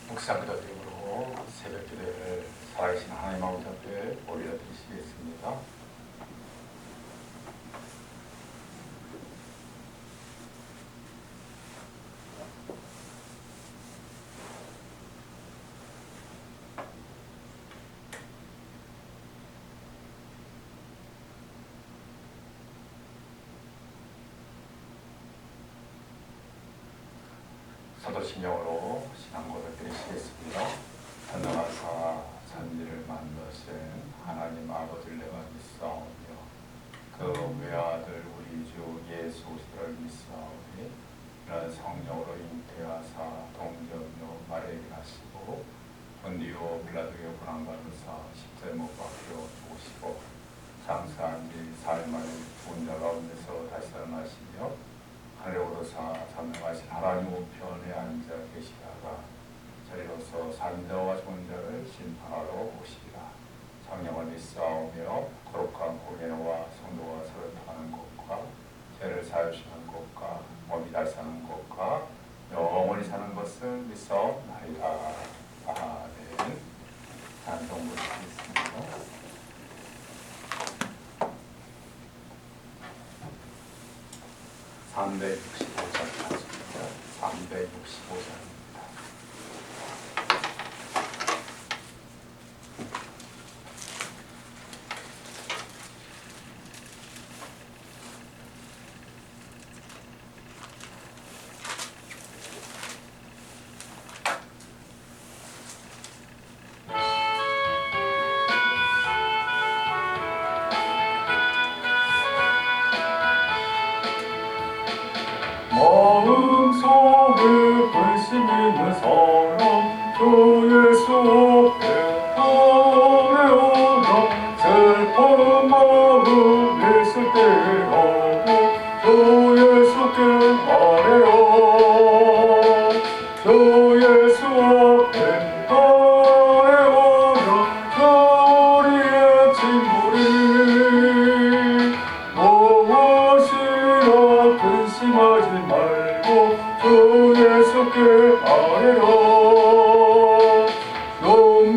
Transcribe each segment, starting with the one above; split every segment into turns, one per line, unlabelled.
묵상 기도 드림으로 새벽 기도를 살아계신 하나님 아버지 앞에 올려드리시겠습니다. 사도신경으로 신앙 고백 드리시겠습니다. 전능하사 천지를 만드신 하나님 아버지를 내가 믿사오며 그 외아들 우리 주 예수 그리스도를 믿사오니 이는 성령으로 잉태하사 동정녀 마리아에게 하시고 본디오 빌라도에게 고난받으사 십자가에 못 박혀 죽으시고 장사한 지 4일 만에 죽은 자 가운데서 다시 살아나시며 하늘로사 전능하신 하나님 우편에 앉아 계시다가 저리로서 산자와 죽은 자를 심판하러 오시리라. 성령을 믿사오며 거룩한 공예와 성도가 서로 통하는 것과 죄를 사유시는 것과 몸이 다시 사는 것과 영원히 사는 것을 믿사옵나이다. 아멘. 찬송 부르시겠습니다. 365장입니다. 365장입니다. 마음속에 관심 있는 사람 주 예수 앞에 아뢰오라. 슬픈 마음 있을 때라도 주 예수께 아뢰어. 주 예수 앞에 아뢰오라. 우리의 진물이 무엇이라 근심하지 말고 주 예수께 아뢰어. 눈물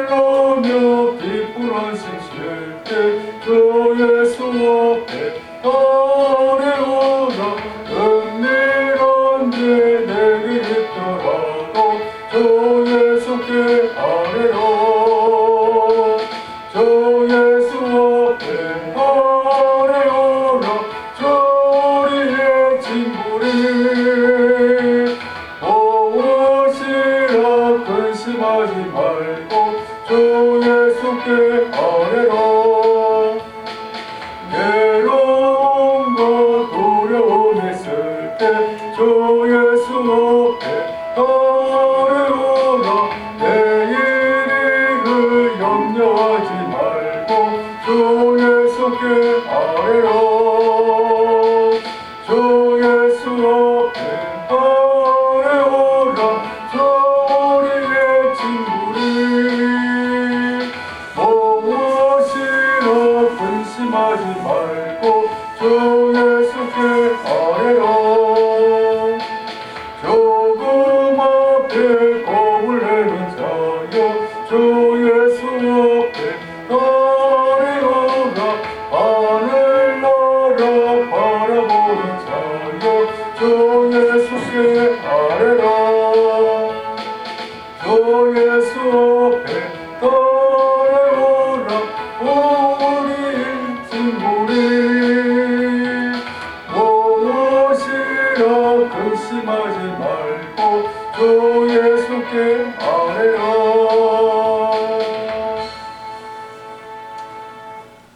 나며 기쁜 한숨 쉴 때 주 예수 앞에 아뢰어라. 은밀한 데 내게 있더라도 주 예수께 아뢰어. 주 예수 앞에 아뢰어라. 우리의 진물이 무엇이라 근심하지 말고 주 예수께 아뢰어. 괴로움과 두려움 있을 때 주 예수 앞에 아뢰어라. 내일을 염려하지 말고 주 예수께 아뢰어. 주 예수 앞에 아뢰어라. 우리의 진물이 무엇이라 근심하지 말고 주 예수께 아뢰어. 조금 앞에 겁을 내는 자여 주 예수 앞에 아뢰어라. 하늘나라 바라보는 자여 주 예수께 아뢰어. 주 예수 앞에 아뢰어라. 우리의 진물이 무엇이라 근심하지 말고 주 예수께 아뢰어.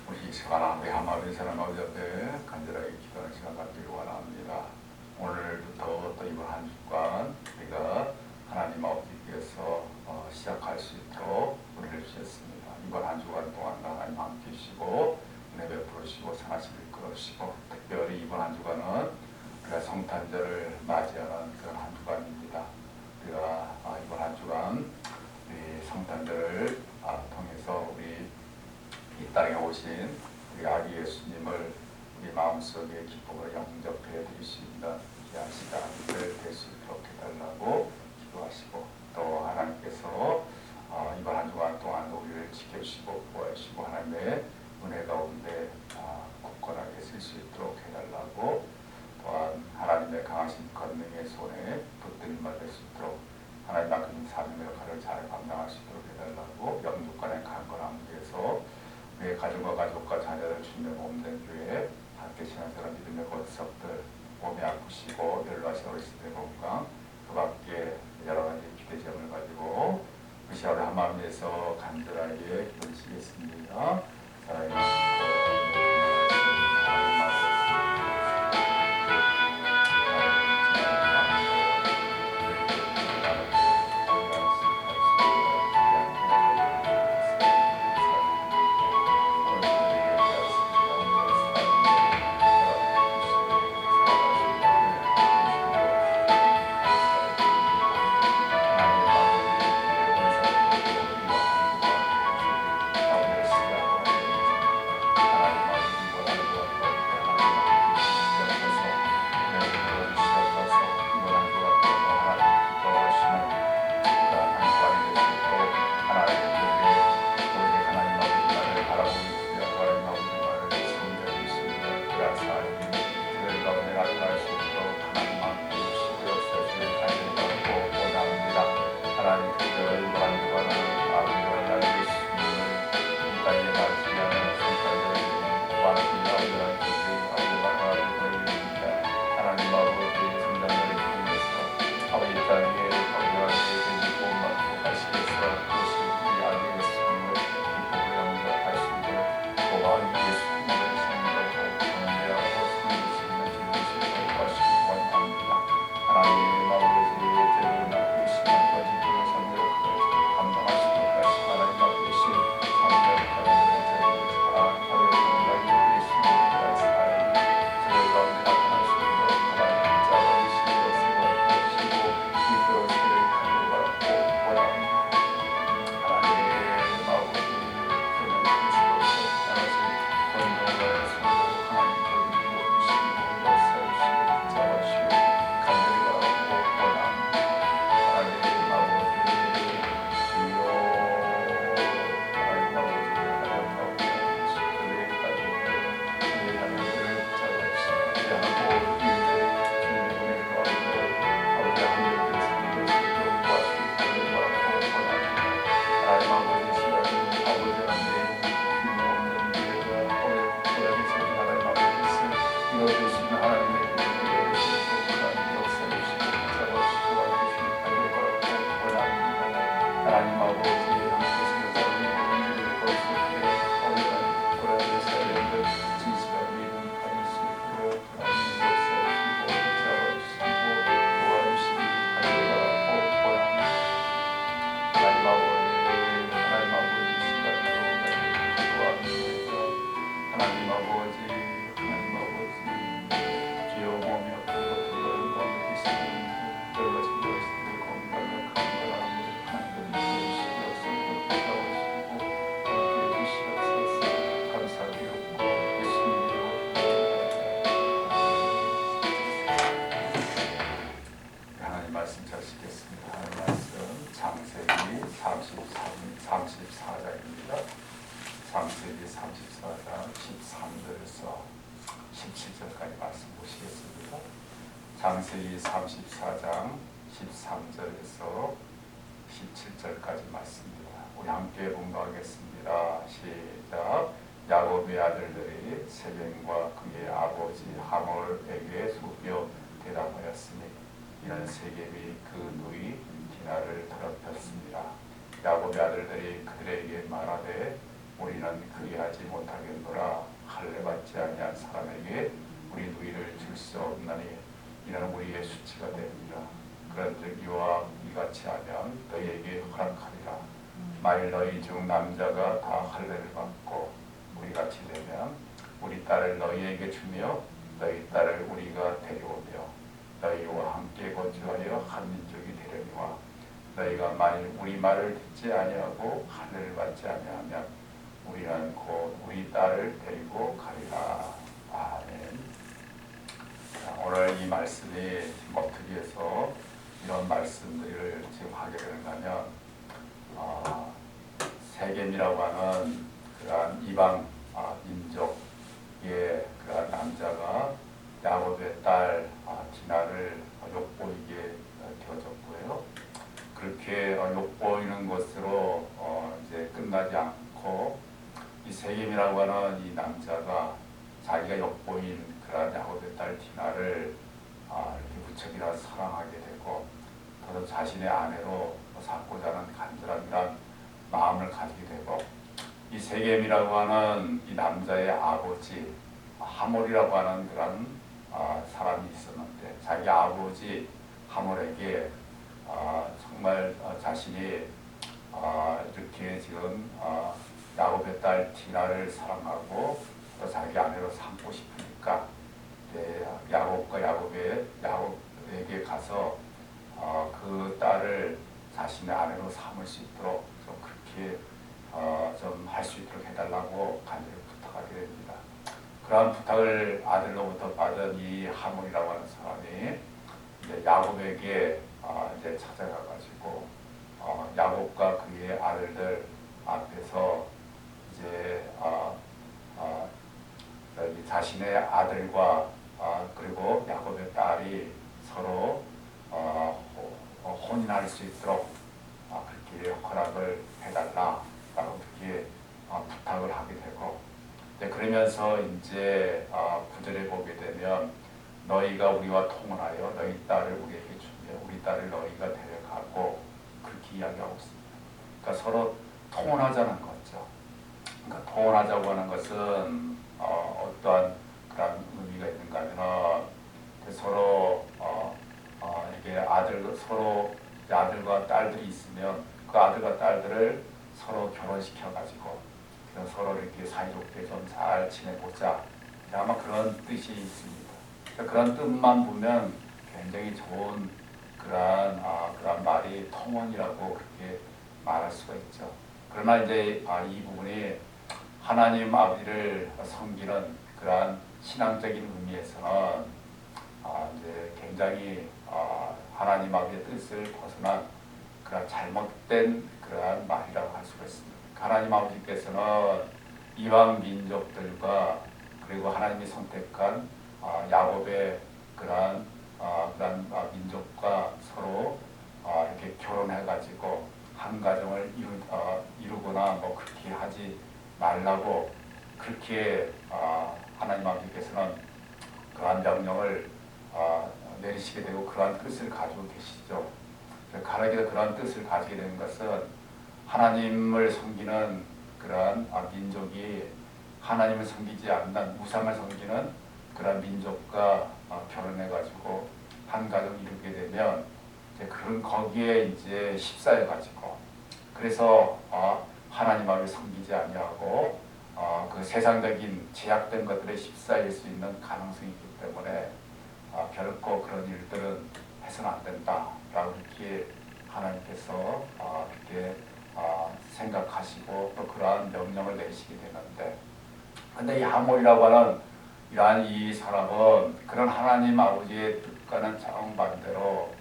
우리 이 시간 앞에 하나님의 사랑 아버지 앞에 간절하게 기도하는 시간 갖기를 원합니다. 오늘부터 또 이번 한 주간 우리가 하나님 아버지께서 시작할 수 있도록 은혜를 주셨습니다. 이번 한 주간 동안 하나님 함께 주시고 은혜 베풀으시고 선하심을 이끌어주시고 특별히 이번 한 주간은 우리가 성탄절을 맞이하는 그런 한 주간입니다. 우리가 이번 한 주간 우리 성탄절을 통해서 우리 이 땅에 오신 우리 아기 예수님을 우리 마음속에 기쁨으로 영접해 드릴 수 있는 귀한 시간을 될 수 있도록 해달라고 기도하시고 또 하나님 하나님 맡긴 사명의 역할을 잘 감당하시도록 해달라고 영육간의 강건함 위해서 우리의 가족과 자녀들 주님의 몸된 교회 함께 신앙생활 믿음의 권석들 몸이 아프시고 연로하신 어르신들의 건강 그 밖에 여러 가지 기대점을 가지고 그 시간을 한마음에서 간절하게 기도드리겠습니다. 말씀 잘 읽겠습니다. 말씀 창세기 34장입니다. 창세기 34장 13절에서 17절까지 말씀 보시겠습니다. 창세기 34장 13절에서 17절까지 말씀입니다. 우리 함께 봉독하겠습니다. 시작. 야곱의 아들들이 세겜과 그의 아버지 하몰에게 속여 대답하였으니 이는 세겜이 그 누이 디나를 더럽혔습니다. 야곱의 아들들이 그들에게 말하되 우리는 그리 하지 못하겠노라. 할례 받지 아니한 사람에게 우리 누이를 줄 수 없나니 이는 우리의 수치가 됩니다. 그런즉 이와 이같이 하면 너희에게 허락하리라. 만일 너희 중 남자가 다 할례를 받고 우리같이 되면 우리 딸을 너희에게 주며 너희 딸을 우리가 데려오며 너희와 함께 거주하여 한 민족이 되려니와 너희가 만일 우리 말을 듣지 아니하고 할례를 받지 아니하면 우리는 곧 우리 딸을 데리고 가리라. 아멘. 오늘 이 말씀이 어떻게 해서 이런 말씀들을 지금 하게 되는가면 세겜이라고 하는 그러한 이방 민족의 그러한 남자가 야곱의 딸 디나를 욕보이게 되어졌고요. 그렇게 욕보이는 것으로 이제 끝나지 않고 이 세겜이라고 하는 이 남자가 자기가 욕보인 그런 야곱의 딸 디나를 이렇게 무척이나 사랑하게 되고 더 자신의 아내로 삼고자 하는 간절한 그런 마음을 가지게 되고 이 세겜이라고 하는 이 남자의 아버지 하몰이라고 하는 그런 사람이 있었는데 자기 아버지 하몰에게 정말 자신이 이렇게 지금 야곱의 딸 디나를 사랑하고 또 자기 아내로 삼고 싶으니까 야곱에게 가서 그 딸을 자신의 아내로 삼을 수 있도록 좀 그렇게 좀 할 수 있도록 해달라고 간절히 부탁하게 됩니다. 그러한 부탁을 아들로부터 받은 이 하몰이라고 하는 사람이 이제 야곱에게 이제 찾아가가지고 야곱과 그의 아들들 앞에서 이제 자신의 아들과 그리고 야곱의 딸이 서로 혼인할 수 있도록 그렇게 허락을 해달라라고 그렇게 부탁을 하게 되고 그러면서 이제 9절에 보게 되면 너희가 우리와 통혼하여 너희 딸을 우리에게 주며 우리 딸을 너희가 데려가고 그렇게 이야기하고 있습니다. 그러니까 서로 통혼하자는 거죠. 그러니까 통혼하자고 하는 것은 어떠한 그런 의미가 있는가 하면 서로 이게 서로 아들과 딸들이 있으면 그 아들과 딸들을 서로 결혼시켜 가지고 서로 이렇게 사이좋게 좀 잘 지내보자. 아마 그런 뜻이 있습니다. 그런 뜻만 보면 굉장히 좋은 그런 말이 통혼이라고 그렇게 말할 수가 있죠. 그러나 이제 이 부분이 하나님 아버지를 섬기는 그러한 신앙적인 의미에서는 이제 굉장히 하나님 아버지의 뜻을 벗어난 그런 잘못된 그러한 말이라고 할 수가 있습니다. 하나님 아버지께서는 이방 민족들과 그리고 하나님이 선택한 야곱의 그러한 민족과 서로 이렇게 결혼해가지고 한 가정을 이루거나 뭐 그렇게 하지 말라고 그렇게 하나님 아버지께서는 그러한 명령을 내리시게 되고 그러한 뜻을 가지고 계시죠. 가나안에서 그러한 뜻을 가지게 되는 것은 하나님을 섬기는 그러한 민족이 하나님을 섬기지 않는 우상을 섬기는 그러한 민족과 결혼해가지고 한 가정 이루게 되면 이제 그런 거기에 이제 휩싸여가지고 그래서 하나님 앞에 섬기지 아니하고 그 세상적인 제약된 것들에 휩싸일 수 있는 가능성이 있기 때문에 결코 그런 일들은 해서는 안 된다라고 이렇게 하나님께서 이렇게 생각하시고 또 그러한 명령을 내리시게 되는데 근데 이 하몰이라고 하는 이러한 이 사람은 그런 하나님 아버지의 뜻과는 정반대로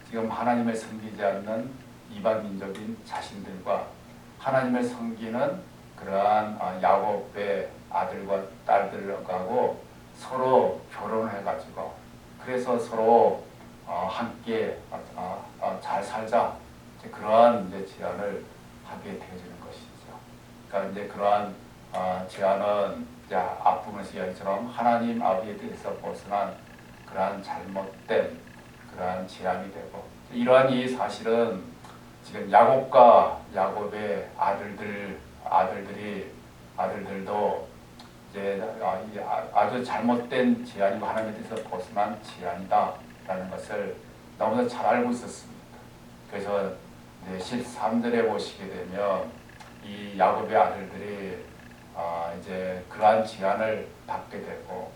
지금 하나님을 섬기지 않는 이방 민족인 자신들과 하나님을 섬기는 그러한 야곱의 아들과 딸들하고 서로 결혼을 해가지고 그래서 서로 함께 잘 살자 그러한 이제 제안을 하게 되어지는 것이죠. 그러니까 이제 그러한 제안은 이제 앞부분에서 이야기처럼 하나님 아버지의 뜻에서 벗어난 그러한 잘못된 그러한 제안이 되고 이러한 이 사실은 지금 야곱과 야곱의 아들들도 이제 아주 잘못된 제안이고 하나님의 뜻에서 벗어난 제안이다라는 것을 너무나 잘 알고 있었습니다. 그래서 13절에 보시게 되면 이 야곱의 아들들이 이제 그러한 제안을 받게 되고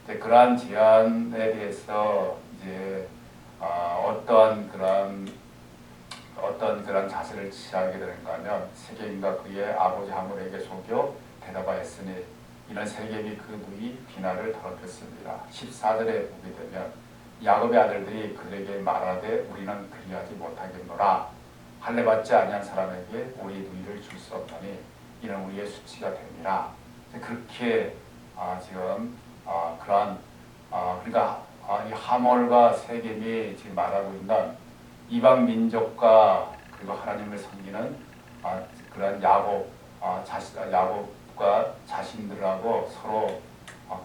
이제 그러한 제안에 대해서 이제 어떤 그런 자세를 취하게 되는가 하면 세겜과 그의 아버지 하몰에게 속여 대답하였으니 이는 세겜이 그 누이 디나를 더럽혔습니다. 14절에 보게 되면 야곱의 아들들이 그들에게 말하되 우리는 그리하지 못하겠노라 할례받지 아니한 사람에게 우리 누이를 줄 수 없나니 이는 우리의 수치가 됩니다. 그렇게 지금 그러한 그러니까 이 하몰과 세겜이 지금 말하고 있는 이방 민족과 그리고 하나님을 섬기는 그런 야곱과 자신들하고 서로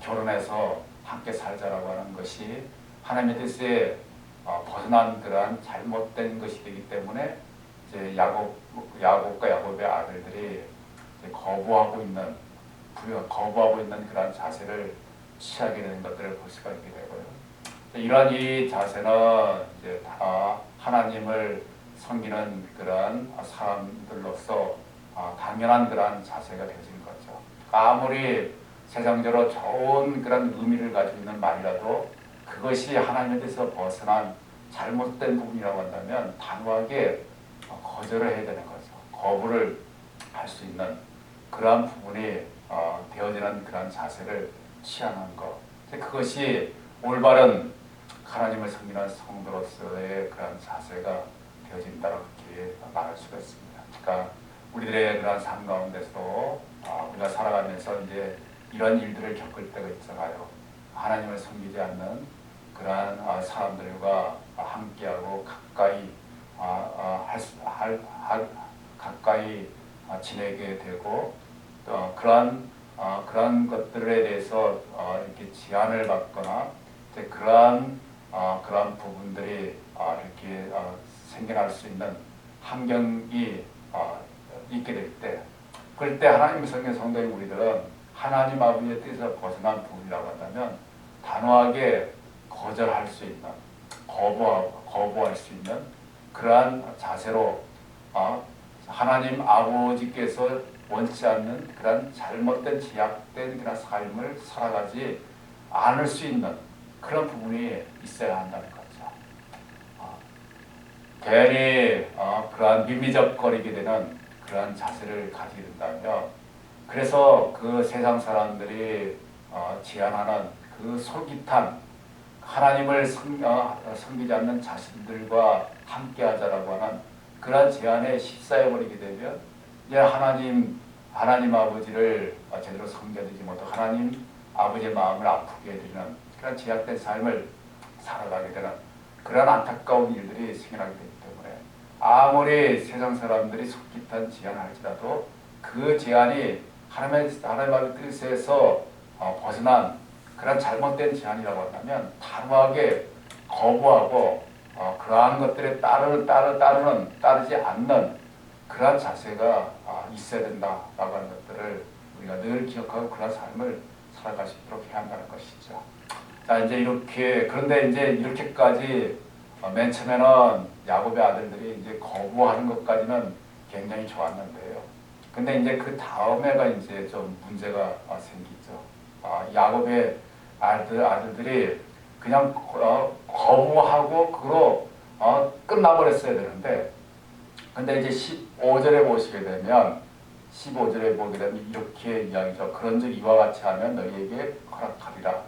결혼해서 함께 살자라고 하는 것이 하나님의 뜻에 벗어난 그러한 잘못된 것이 되기 때문에 이제 야곱과 야곱의 아들들이 이제 거부하고 있는 그러한 자세를 취하게 되는 것들을 볼 수가 있게 되고요. 이러한 이 자세는 이제 다 하나님을 섬기는 그러한 사람들로서 당연한 그러한 자세가 되어진 거죠. 아무리 세상적으로 좋은 그런 의미를 가지고 있는 말이라도 그것이 하나님의 뜻에서 벗어난 잘못된 부분이라고 한다면 단호하게 거절을 해야 되는 거죠. 거부를 할 수 있는 그러한 부분이 되어지는 그러한 자세를 취하는 것. 그것이 올바른 하나님을 섬기는 성도로서의 그러한 자세가 되어진다고 그렇게 말할 수가 있습니다. 그러니까 우리들의 그러한 삶 가운데서도 우리가 살아가면서 이제 이런 일들을 겪을 때가 있잖아요. 하나님을 섬기지 않는 그러한 사람들과 함께하고 가까이 지내게 되고 그러한 것들에 대해서 이렇게 제한을 받거나 그러한 부분들이 이렇게 생겨날 수 있는 환경이 있게 될 때, 그럴 때 하나님 성경 성도인 우리들은 하나님 아버지의 뜻에서 벗어난 부분이라고 한다면 단호하게 거절할 수 있는, 거부할 수 있는 그러한 자세로 하나님 아버지께서 원치 않는 그런 잘못된 제약된 그런 삶을 살아가지 않을 수 있는 그런 부분이 있어야 한다는 거죠. 괜히 그러한 미미적거리게 되는 그러한 자세를 가지게 된다면, 그래서 그 세상 사람들이 제안하는 그 솔깃한 하나님을 섬기지 않는 자신들과 함께하자라고 하는 그러한 제안에 휩싸여버리게 되면 이제 하나님 아버지를 제대로 섬겨드리지 못하고 하나님 아버지의 마음을 아프게 해드리는 그런 제약된 삶을 살아가게 되는 그런 안타까운 일들이 생겨나게 되기 때문에 아무리 세상 사람들이 솔깃한 제안을 할지라도 그 제안이 하나님의 뜻에서 벗어난 그런 잘못된 제안이라고 한다면 단호하게 거부하고 그러한 것들에 따르지 않는 그러한 자세가 있어야 된다라고 하는 것들을 우리가 늘 기억하고 그런 삶을 살아갈 수 있도록 해야 한다는 것이죠. 자, 이제 그런데 이제 이렇게까지 맨 처음에는 야곱의 아들들이 이제 거부하는 것까지는 굉장히 좋았는데요. 근데 이제 그 다음에가 이제 좀 문제가 생기죠. 야곱의 아들들이 그냥 거부하고 그로 끝나버렸어야 되는데, 근데 이제 15절에 보게 되면 이렇게 이야기죠. 그런즉 이와 같이 하면 너희에게 허락하리라.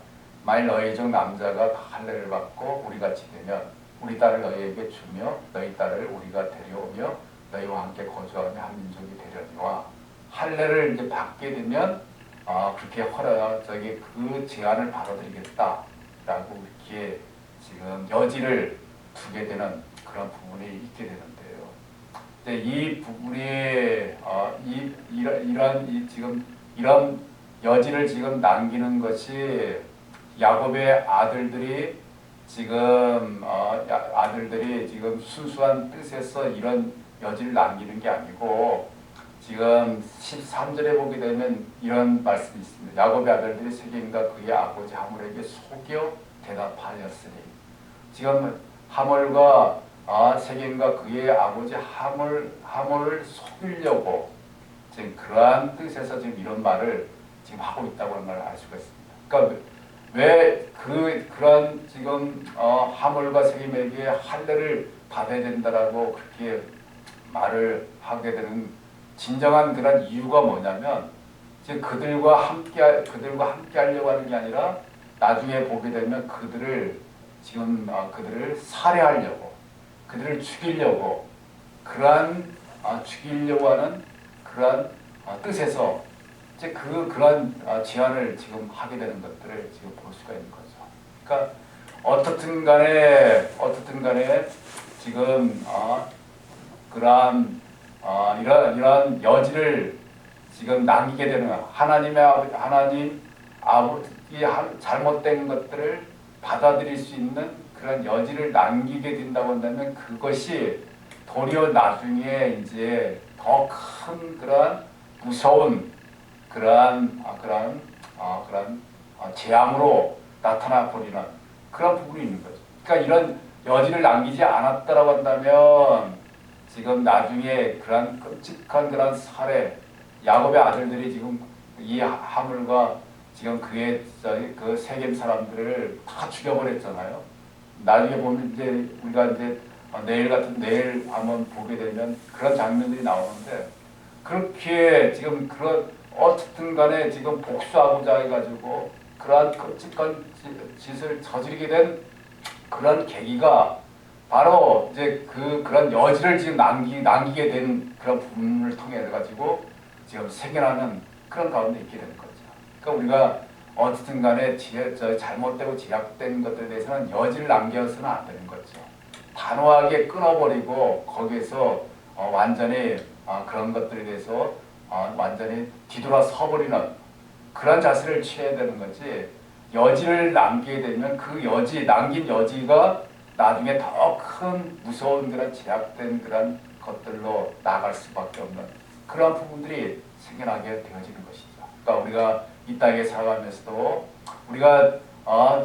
만일 너희 중 남자가 할례를 받고 우리같이 되면 우리 딸을 너희에게 주며 너희 딸을 우리가 데려오며 너희와 함께 거주하며 한 민족이 되려니와, 할례를 이제 받게 되면 그렇게 그 제안을 받아들이겠다라고 이렇게 지금 여지를 두게 되는 그런 부분이 있게 되는데요. 이 부분이 이런 여지를 지금 남기는 것이 야곱의 아들들이 지금 순수한 뜻에서 이런 여지를 남기는 게 아니고, 지금 13절에 보게 되면 이런 말씀이 있습니다. 야곱의 아들들이 세겜과 그의 아버지 하몰에게 속여 대답하였으니, 지금 하몰과 세겜과 그의 아버지 하몰을 속이려고 지금 그러한 뜻에서 지금 이런 말을 지금 하고 있다고 하는 걸 알 수가 있습니다. 그러니까 왜 그런 지금 하몰과 세겜에게 할례를 받아야 된다라고 그렇게 말을 하게 되는 진정한 그런 이유가 뭐냐면, 지금 그들과 함께 하려고 하는 게 아니라 나중에 보게 되면 그들을 살해하려고, 그들을 죽이려고 죽이려고 하는 그러한 뜻에서 이제 그러한 제안을 지금 하게 되는 것들을 지금 볼 수가 있는 거죠. 그러니까 어떻든 간에 지금 그러한 이런 여지를 지금 남기게 되는 거야. 하나님 아버지 잘못된 것들을 받아들일 수 있는 그런 여지를 남기게 된다고 한다면 그것이 도리어 나중에 이제 더 큰 그런 무서운 그러한 재앙으로 나타나 버리는 그런 부분이 있는 거죠. 그러니까 이런 여지를 남기지 않았다라고 한다면 지금 나중에 그런 끔찍한 그런 살해, 야곱의 아들들이 지금 이 하물과 지금 그 세겜 사람들을 다 죽여버렸잖아요. 나중에 보면 이제 우리가 이제 내일 한번 보게 되면 그런 장면들이 나오는데 그렇게 지금 그런 어쨌든 간에 지금 복수하고자 해가지고 그러한 끔찍한 짓을 저지르게 된 그런 계기가 바로 이제 그런 여지를 지금 남기게 된 그런 부분을 통해 가지고 지금 생겨나는 그런 가운데 있게 되는 거죠. 그러니까 우리가 어쨌든 간에 잘못되고 제약된 것들에 대해서는 여지를 남겨서는 안 되는 거죠. 단호하게 끊어버리고 거기에서 완전히 그런 것들에 대해서 완전히 뒤돌아서버리는 그런 자세를 취해야 되는 거지. 여지를 남기게 되면 그 남긴 여지가 나중에 더 큰 무서운 그런 제약된 그런 것들로 나갈 수밖에 없는 그런 부분들이 생겨나게 되어지는 것이죠. 그러니까 우리가 이 땅에 살아가면서도 우리가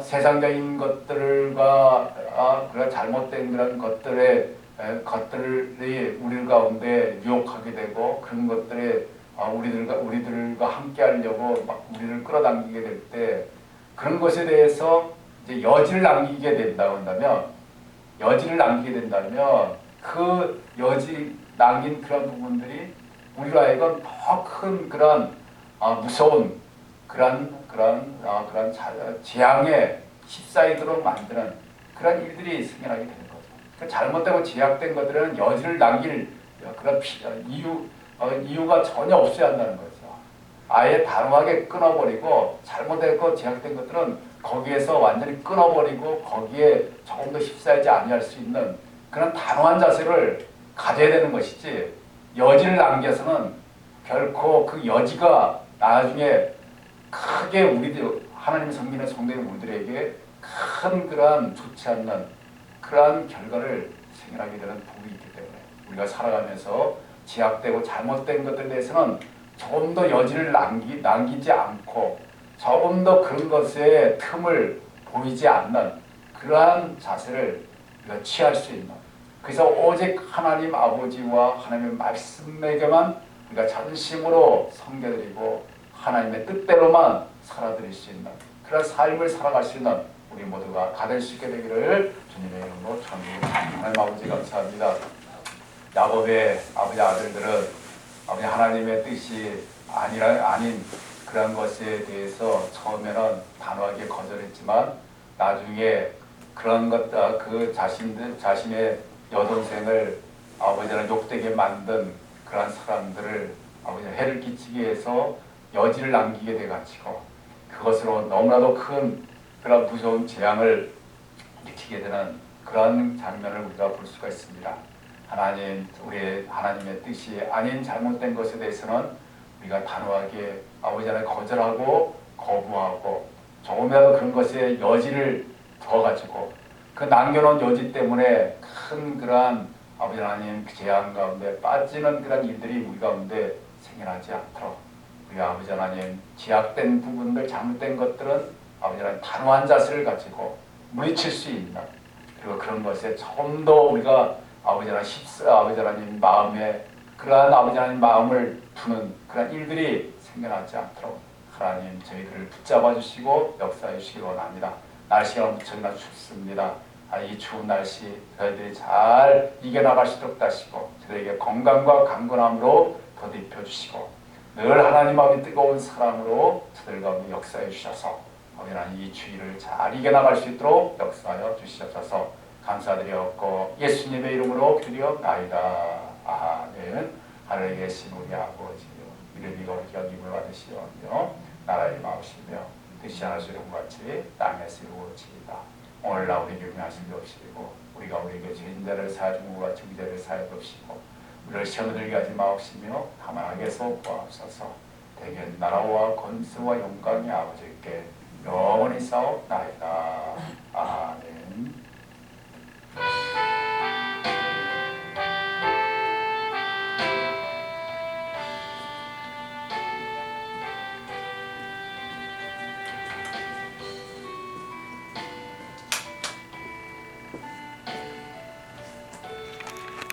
세상적인 것들과 그런 잘못된 그런 것들이 우리 가운데 유혹하게 되고 그런 것들에 우리들과 함께 하려고 막 우리를 끌어당기게 될 때 그런 것에 대해서 이제 여지를 남기게 된다고 한다면 그 여지 남긴 그런 부분들이 우리로 하여금 더 큰 그런 무서운 그런 재앙에 휩싸이도록 만드는 그런 일들이 생겨나게 되는 거죠. 잘못되고 제약된 것들은 여지를 남길 그런 이유가 전혀 없어야 한다는 거죠. 아예 단호하게 끊어버리고 잘못되고 제약된 것들은 거기에서 완전히 끊어버리고 거기에 조금 더 휩싸이지 아니할 수 있는 그런 단호한 자세를 가져야 되는 것이지 여지를 남겨서는 결코 그 여지가 나중에 크게 하나님 섬기는 성도인 우리들에게 큰 그런 좋지 않는 그러한 결과를 생겨나게 되는 부분이 있기 때문에 우리가 살아가면서 제약되고 잘못된 것들에 대해서는 조금 더 여지를 남기지 않고 조금 더 그런 것에 틈을 보이지 않는 그러한 자세를 우리가 취할 수 있는 그래서 오직 하나님 아버지와 하나님의 말씀에게만 우리가 전심으로 섬겨드리고 하나님의 뜻대로만 살아드릴 수 있는 그런 삶을 살아갈 수 있는 우리 모두가 다 될 수 있게 되기를 주님의 이름으로 축원드립니다. 하나님 아버지 감사합니다. 야곱의 아버지 아들들은 아버지 하나님의 뜻이 아닌 그런 것에 대해서 처음에는 단호하게 거절했지만 나중에 그런 그 자신의 여동생을 아버지는 욕되게 만든 그런 사람들을 아버지 해를 끼치기 위해서 여지를 남기게 돼가지고 그것으로 너무나도 큰 그런 무서운 재앙을 일으키게 되는 그런 장면을 우리가 볼 수가 있습니다. 우리 하나님의 뜻이 아닌 잘못된 것에 대해서는 우리가 단호하게 아버지 하나님 거절하고 거부하고 조금이라도 그런 것에 여지를 둬가지고 그 남겨놓은 여지 때문에 큰 그런 아버지 하나님 재앙 가운데 빠지는 그런 일들이 우리 가운데 생겨나지 않도록 우리 아버지 하나님 제약된 부분들 잘못된 것들은 아버지 하나님 단호한 자세를 가지고 물리칠 수 있는 그리고 그런 것에 조금 더 우리가 아버지 하나님 마음에 그러한 아버지 하나님 마음을 두는 그런 일들이 생겨나지 않도록 하나님 저희들을 붙잡아 주시고 역사해 주시기 원합니다. 날씨가 무척이나 춥습니다. 이 추운 날씨 저희들이 잘 이겨나갈 수 있도록 하시고 저희에게 건강과 강건함으로 덧입혀 주시고 늘 하나님 아버지 뜨거운 사랑으로 저들 가운데 역사해 주셔서 하나님 이 추위를 잘 이겨나갈 수 있도록 역사하여 주시옵소서. 감사드리옵고 예수님의 이름으로 드리옵나이다. 아멘. 하늘에 계신 우리 아버지여 이름이 거룩히 여김을 받으시오며 나라의 마으시며 뜻이 하나시는 같이 땅에서 이루어지이다. 오늘날 우리에게 명하신 없이고 우리가 우리에게 죄인들을 사하주고 같이 우리들을 사하옵시고 우리를 시험에 들게 하지 마옵시며 다만 악에서 구하옵소서. 대개 나라와 권세와 영광이 아버지께 영원히 싸옵나이다. 아멘.